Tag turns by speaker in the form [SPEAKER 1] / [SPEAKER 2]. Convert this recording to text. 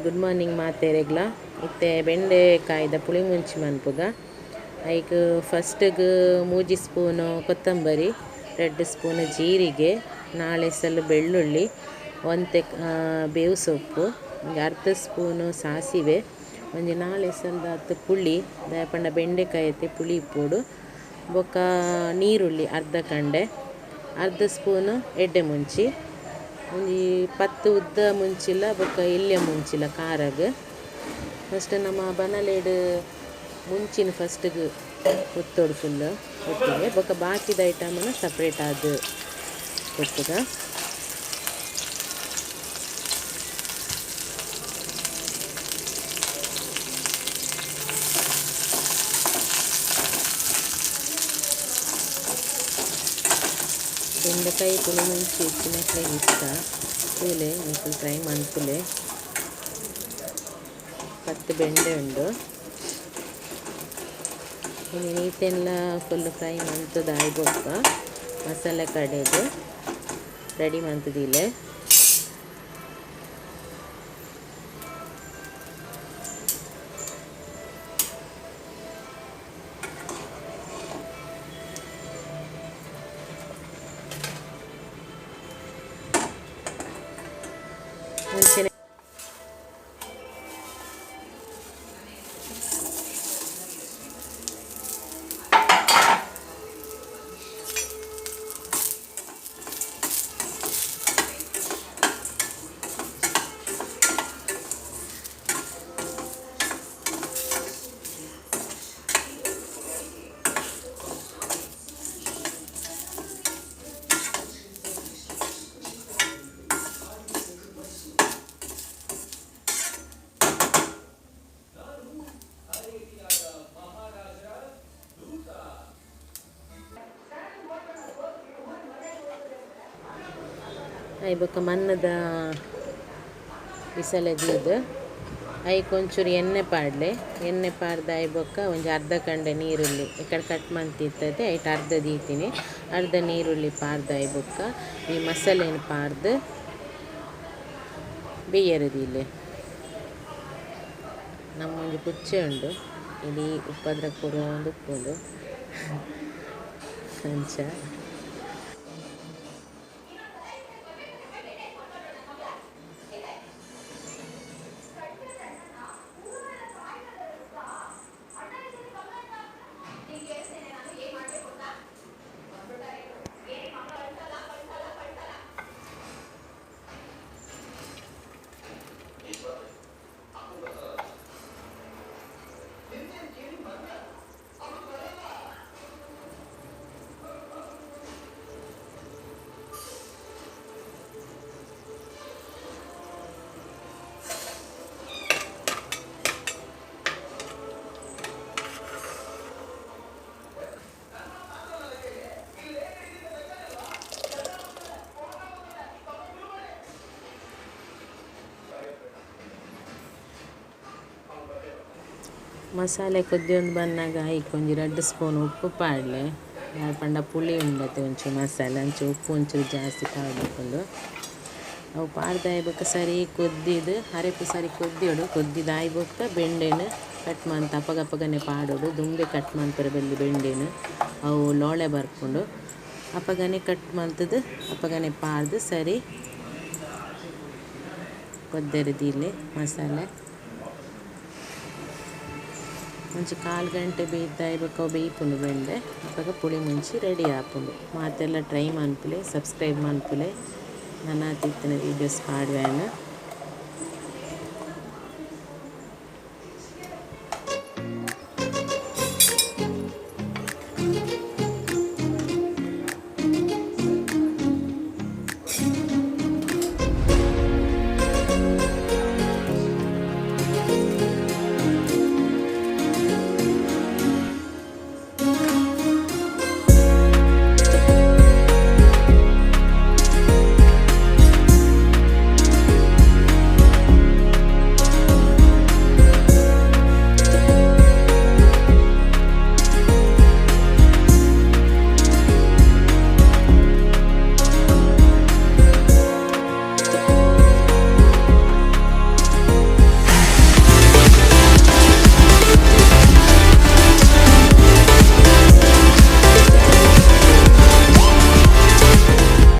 [SPEAKER 1] Good morning ಮಾತೆರೆಗ್ಲ ಇತ್ತೆ ಬೆಂಡೆಕಾಯ್ದ ಪುಳಿ ಮುಂಚಿ ಮನ್ಪುಗ hike ಫಸ್ಟ್ಗ್ 3 spoon ಕೊತ್ತಂಬರಿ 2 spoon ಜೀರಿಗೆ 4 ಎಸಳು ಬೆಳ್ಳುಳ್ಳಿ ಒಂತೆ ಬೇವು ಸೊಪ್ಪು ಒಂದು ಅರ್ಧ ಸ್ಪೂನು ಸಾಸಿವೆ ಒಂಜಿ 4 ಎಸಳ್ದಾತ್ ಪುಳಿ ದಾಯಪಂಡ ಬೆಂಡೆಕಾಯಿ ಐತೆ ಪುಳಿ ಇಪ್ಪುಡು ಬೊಕ್ಕ ನೀರುಳ್ಳಿ ಅರ್ಧ ಕಂಡೆ ಅರ್ಧ ಸ್ಪೂನು ಎಡ್ಡೆ ಮುಂಚಿ ಒಂಜಿ 10 ಉದ್ದ ಮುಂಚಿಲ ಬೊಕ್ಕ ಇಲ್ಲೆ ಮುಂಚಿಲ ಖಾರಗ್ ಫಸ್ಟ್ ನಮ್ಮ ಬನಲೆಡ್ ಮುಂಚಿನ ಫಸ್ಟ್ಗ್ ಒತ್ತೋಡು ಫುಲ್ ಒಟ್ಟಿಗೆ ಬೊಕ್ಕ ಬಾಕಿದ ಐಟಮನ್ನು ಸಪ್ರೇಟ್ ಆದ್ ಕೊತ್ತುಗ ಬೆಂಡೆಕಾಯಿ ಪುಳಿ ಮುಂಚಿ ಹೆಚ್ಚಿನಕ್ಕೆ ಇಷ್ಟ ಪೂಲೆ ಫುಲ್ ಫ್ರೈ ಮನ್ಪುಲೆ 10 ಬೆಂಡೆ ಉಂಡು ಇನ್ನು ನೀತೆಲ್ಲ ಫುಲ್ ಫ್ರೈ ಮಂತದ ಆಯ್ಬೊಕ್ಕ ಮಸಾಲೆ ಕಡೆದು ರೆಡಿ ಮಂತದಿಲೆ ಮುಂಚೆನೆ ಐಬೊಕ್ಕ ಮನ್ನದ ಬಿಸಲೆದೀದು ಐಕ್ ಒಂಚೂರು ಎಣ್ಣೆ ಪಾಡ್ಲೆ ಎಣ್ಣೆ ಪಾಡ್ದು ಐಬೊಕ್ಕ ಒಂಜಿ ಅರ್ಧ ಕಂಡೆ ನೀರುಳ್ಳಿ ಇಕಡೆ ಕಟ್ ಮಂತಿರ್ತದೆ ಐಟ್ ಅರ್ಧ ದೀತಿನಿ ಅರ್ಧ ನೀರುಳ್ಳಿ ಪಾರ್ದು ಐಬೊಕ್ಕ ಈ ಮಸಾಲೆನ ಪಾರ್ದು ಬೇಯರದಿಲ್ಲೆ ನಮ್ಮ ಒಂಜಿ ಪುಚ್ಚೆ ಉಂಡು ಇಡೀ ಉಪ್ಪದ್ರ ಕೊಡೋಂದು ಉಪ್ಪುಂಡು ಅಂಚ ಮಸಾಲೆ ಕೊದ್ದಿಯೊಂದು ಬಂದಾಗ ಐಕ್ ಒಂಜಿ 2 ಸ್ಪೂನ್ ಉಪ್ಪು ಪಾಡ್ಲೆ ಪಂಡ ಪುಳಿ ಉಂಡತೆ ಒಂಚೂರು ಮಸಾಲೆ ಅಂಚೆ ಉಪ್ಪು ಒಂಚೂರು ಜಾಸ್ತಿ ಪಾಡ್ಬೇಕುಂಡು ಅವು ಪಾಡ್ದು ಆಯ್ಬೊಕ್ಕ ಸರಿ ಕೊದ್ದಿದ್ದು ಅರೆಪು ಸರಿ ಕೊದ್ದಿಯೋಡು ಕೊದ್ದಿದ್ದು ಆಯ್ಬೊಕ್ಕ ಬೆಂಡೆನ ಕಟ್ ಮಂತ ಅಪಗನೆ ಪಾಡೋಡು ದುಂಬೆ ಕಟ್ ಮಂತರ ಬೆಲ್ಲಿ ಬೆಂಡೆನು ಅವು ಲೋಳೆ ಬರ್ಕೊಂಡು ಅಪಗನೆ ಕಟ್ ಮಂತದ್ದು ಅಪಗನೆ ಪಾಡ್ದು ಸರಿ ಕೊದ್ದೆರದಿಲೆ ಮಸಾಲೆ ಒಂಚಿ 1/4 ಗಂಟೆ ಬೇಯ್ತಾಯ್ಬೇಕು ಬೇಯ್ಪುಂಡು ಬೆಂಡೆ ಅವಾಗ ಪುಳಿ ಮುಂಚಿ ರೆಡಿ ಆಪುಂಡು ಮಾತೆಲ್ಲ ಟ್ರೈ ಮನ್ಪುಲೆ ಸಬ್ಸ್ಕ್ರೈಬ್ ಮನ್ಪುಲೆ ನನ್ನ ತಿತ್ತಿನ ವೀಡಿಯೋಸ್ ಪಾಡ್ವೇನು.